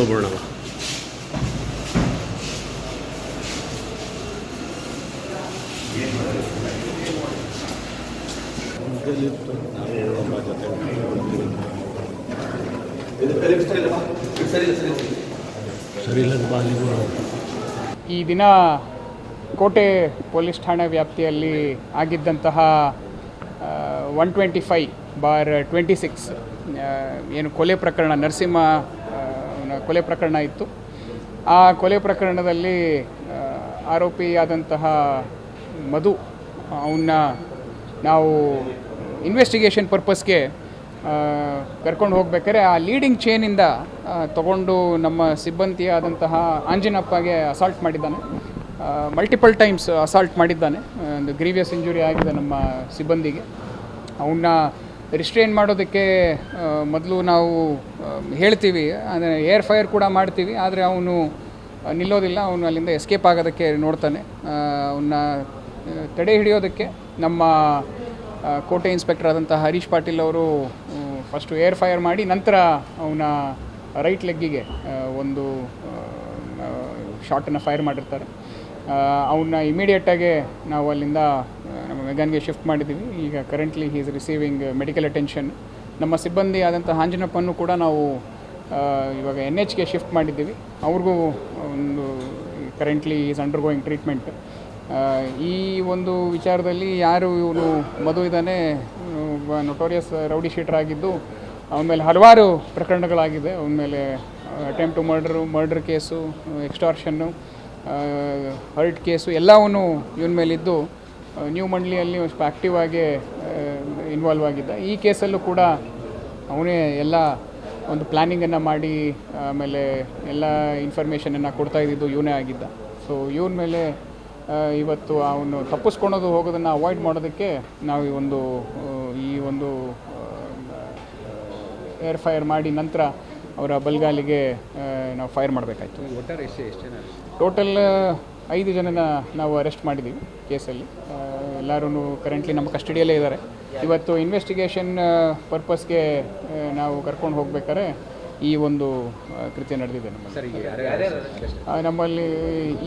ನೋಡೋಣ. ಈ ದಿನ ಕೋಟೆ ಪೊಲೀಸ್ ಠಾಣಾ ವ್ಯಾಪ್ತಿಯಲ್ಲಿ ಆಗಿದ್ದಂತಹ 125/26 ಏನು ಕೊಲೆ ಪ್ರಕರಣ, ನರಸಿಂಹ ಕೊಲೆ ಪ್ರಕರಣ ಇತ್ತು. ಆ ಕೊಲೆ ಪ್ರಕರಣದಲ್ಲಿ ಆರೋಪಿಯಾದಂತಹ ಮಧು ಅವನ್ನ ನಾವು ಇನ್ವೆಸ್ಟಿಗೇಷನ್ ಪರ್ಪಸ್ಗೆ ಕರ್ಕೊಂಡು ಹೋಗ್ಬೇಕಾದ್ರೆ ಆ ಲೀಡಿಂಗ್ ಚೇನಿಂದ ತಗೊಂಡು ನಮ್ಮ ಸಿಬ್ಬಂದಿಯಾದಂತಹ ಆಂಜಿನಪ್ಪಗೆ ಅಸಾಲ್ಟ್ ಮಾಡಿದ್ದಾನೆ. ಮಲ್ಟಿಪಲ್ ಟೈಮ್ಸ್ ಅಸಾಲ್ಟ್ ಮಾಡಿದ್ದಾನೆ. ಒಂದು ಗ್ರೀವಿಯಸ್ ಇಂಜುರಿ ಆಗಿದೆ ನಮ್ಮ ಸಿಬ್ಬಂದಿಗೆ. ಅವನ್ನ ರಿಸ್ಟ್ರೈನ್ ಮಾಡೋದಕ್ಕೆ ಮೊದಲು ನಾವು ಹೇಳ್ತೀವಿ, ಅಂದರೆ ಏರ್ ಫೈರ್ ಕೂಡ ಮಾಡ್ತೀವಿ, ಆದರೆ ಅವನು ನಿಲ್ಲೋದಿಲ್ಲ. ಅವನು ಅಲ್ಲಿಂದ ಎಸ್ಕೇಪ್ ಆಗೋದಕ್ಕೆ ನೋಡ್ತಾನೆ. ಅವನ್ನ ತಡೆ ಹಿಡಿಯೋದಕ್ಕೆ ನಮ್ಮ ಕೋಟೆ ಇನ್ಸ್ಪೆಕ್ಟರ್ ಆದಂಥ ಹರೀಶ್ ಪಾಟೀಲ್ ಅವರು ಫಸ್ಟು ಏರ್ ಫೈರ್ ಮಾಡಿ ನಂತರ ಅವನ ರೈಟ್ ಲೆಗ್ಗಿಗೆ ಒಂದು ಶಾಟನ್ನು ಫೈರ್ ಮಾಡಿರ್ತಾರೆ. ಅವನ್ನ ಇಮಿಡಿಯೇಟಾಗಿ ನಾವು ಅಲ್ಲಿಂದ ನಮ್ಮ ಮೆಗಾನ್ಗೆ ಶಿಫ್ಟ್ ಮಾಡಿದ್ದೀವಿ. ಈಗ currently he is receiving medical attention. ನಮ್ಮ ಸಿಬ್ಬಂದಿ ಆದಂಥ ಆಂಜನಪ್ಪನ್ನು ಕೂಡ ನಾವು ಇವಾಗ NHಗೆ ಶಿಫ್ಟ್ ಮಾಡಿದ್ದೀವಿ. ಅವ್ರಿಗೂ ಒಂದು ಕರೆಂಟ್ಲಿ ಈಸ್ ಅಂಡರ್ಗೋಯಿಂಗ್ ಟ್ರೀಟ್ಮೆಂಟ್. ಈ ಒಂದು ವಿಚಾರದಲ್ಲಿ ಯಾರು ಇವನು ಮಧು ಇದ್ದಾನೆ, ನೊಟೋರಿಯಸ್ ರೌಡಿ ಶೀಟರ್ ಆಗಿದ್ದು, ಅವನ ಮೇಲೆ ಹಲವಾರು ಪ್ರಕರಣಗಳಾಗಿದೆ. ಅವನ ಮೇಲೆ ಅಟೆಂಪ್ಟ್ ಟು ಮರ್ಡರ್ ಕೇಸು, ಎಕ್ಸ್ಟಾರ್ಷನ್ನು, ಹರ್ಟ್ ಕೇಸು ಎಲ್ಲವೂ ಇವನ ಮೇಲಿದ್ದು ನ್ಯೂ ಮಂಡ್ಲಿಯಲ್ಲಿ ಸ್ವಲ್ಪ ಆ್ಯಕ್ಟಿವ್ ಆಗಿ ಇನ್ವಾಲ್ವ್ ಆಗಿದ್ದ. ಈ ಕೇಸಲ್ಲೂ ಕೂಡ ಅವನೇ ಎಲ್ಲ ಒಂದು ಪ್ಲ್ಯಾನಿಂಗನ್ನು ಮಾಡಿ ಆಮೇಲೆ ಎಲ್ಲ ಇನ್ಫಾರ್ಮೇಷನನ್ನು ಕೊಡ್ತಾ ಇದ್ದಿದ್ದು ಇವನೇ ಆಗಿದ್ದ. ಸೊ ಇವನ ಮೇಲೆ ಇವತ್ತು ಅವನು ತಪ್ಪಿಸ್ಕೊಳೋದು ಹೋಗೋದನ್ನು ಅವಾಯ್ಡ್ ಮಾಡೋದಕ್ಕೆ ನಾವು ಈ ಒಂದು ಏರ್ ಫೈರ್ ಮಾಡಿ ನಂತರ ಅವರ ಬಲ್ಗಾಲಿಗೆ ನಾವು ಫೈರ್ ಮಾಡಬೇಕಾಯ್ತು. ಟೋಟಲ್ 5 ಜನನ ನಾವು ಅರೆಸ್ಟ್ ಮಾಡಿದ್ದೀವಿ ಕೇಸಲ್ಲಿ. ಎಲ್ಲರೂ ಕರೆಂಟ್ಲಿ ನಮ್ಮ ಕಸ್ಟಡಿಯಲ್ಲೇ ಇದ್ದಾರೆ. ಇವತ್ತು ಇನ್ವೆಸ್ಟಿಗೇಷನ್ ಪರ್ಪಸ್ಗೆ ನಾವು ಕರ್ಕೊಂಡು ಹೋಗ್ಬೇಕಾದ್ರೆ ಈ ಒಂದು ಕೃತ್ಯ ನಡೆದಿದೆ ನಮ್ಮಲ್ಲಿ.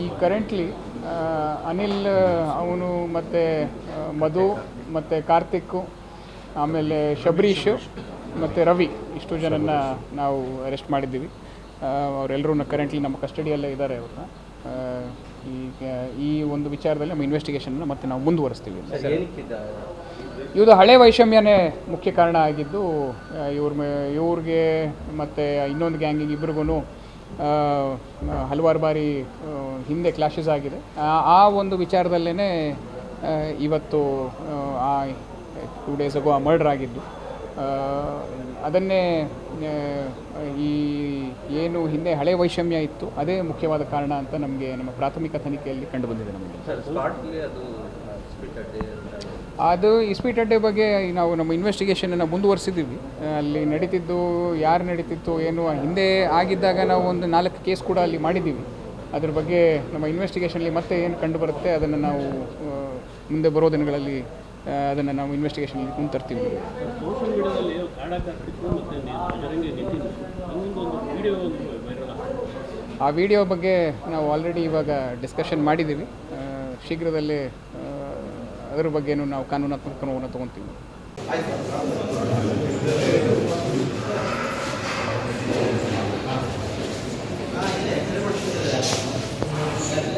ಈ ಕರೆಂಟ್ಲಿ ಅನಿಲ್, ಅವನು ಮತ್ತು ಮಧು ಮತ್ತು ಕಾರ್ತಿಕ್, ಆಮೇಲೆ ಶಬರೀಶ್ ಮತ್ತು ರವಿ, ಇಷ್ಟು ಜನನ ನಾವು ಅರೆಸ್ಟ್ ಮಾಡಿದ್ದೀವಿ. ಅವರೆಲ್ಲರೂ ಕರೆಂಟ್ಲಿ ನಮ್ಮ ಕಸ್ಟಡಿಯಲ್ಲೇ ಇದ್ದಾರೆ. ಅವ್ರನ್ನ ಈಗ ಈ ಒಂದು ವಿಚಾರದಲ್ಲಿ ನಮ್ಮ ಇನ್ವೆಸ್ಟಿಗೇಷನ್ನ ಮತ್ತೆ ನಾವು ಮುಂದುವರಿಸ್ತೀವಿ. ಇದು ಹಳೆ ವೈಷಮ್ಯನೇ ಮುಖ್ಯ ಕಾರಣ ಆಗಿದ್ದು. ಇವ್ರಿಗೆ ಮತ್ತು ಇನ್ನೊಂದು ಗ್ಯಾಂಗಿಗೆ ಇಬ್ರಿಗೂ ಹಲವಾರು ಬಾರಿ ಹಿಂದೆ ಕ್ಲಾಶಸ್ ಆಗಿದೆ. ಆ ಒಂದು ವಿಚಾರದಲ್ಲೇ ಇವತ್ತು 2 days ago ಆ ಮರ್ಡರ್ ಆಗಿದ್ದು. ಅದನ್ನೇ ಈ ಏನು ಹಿಂದೆ ಹಳೆ ವೈಷಮ್ಯ ಇತ್ತು ಅದೇ ಮುಖ್ಯವಾದ ಕಾರಣ ಅಂತ ನಮಗೆ ನಮ್ಮ ಪ್ರಾಥಮಿಕ ತನಿಖೆಯಲ್ಲಿ ಕಂಡುಬಂದಿದೆ. ನಮಗೆ ಅದು ಇಸ್ಪೀಟ್ ಅಡ್ಡೆ ಬಗ್ಗೆ ನಾವು ನಮ್ಮ ಇನ್ವೆಸ್ಟಿಗೇಷನನ್ನು ಮುಂದುವರಿಸಿದ್ದೀವಿ. ಅಲ್ಲಿ ನಡೀತಿದ್ದು ಯಾರು ನಡೀತಿತ್ತು ಏನು, ಹಿಂದೆ ಆಗಿದ್ದಾಗ ನಾವು ಒಂದು 4 ಕೇಸ್ ಕೂಡ ಅಲ್ಲಿ ಮಾಡಿದ್ದೀವಿ. ಅದ್ರ ಬಗ್ಗೆ ನಮ್ಮ ಇನ್ವೆಸ್ಟಿಗೇಷನಲ್ಲಿ ಮತ್ತೆ ಏನು ಕಂಡು ಬರುತ್ತೆ ಅದನ್ನು ನಾವು ಮುಂದೆ ಬರೋ ದಿನಗಳಲ್ಲಿ ಅದನ್ನು ನಾವು ಇನ್ವೆಸ್ಟಿಗೇಷನಲ್ಲಿ ಮುಂದೆ ತರ್ತೀವಿ. ಆ ವಿಡಿಯೋ ಬಗ್ಗೆ ನಾವು ಆಲ್ರೆಡಿ ಇವಾಗ ಡಿಸ್ಕಷನ್ ಮಾಡಿದ್ದೀವಿ. ಶೀಘ್ರದಲ್ಲೇ ಅದರ ಬಗ್ಗೆನೂ ನಾವು ಕಾನೂನಾತ್ಮಕ ಕ್ರಮವನ್ನು ತೊಗೊತೀವಿ.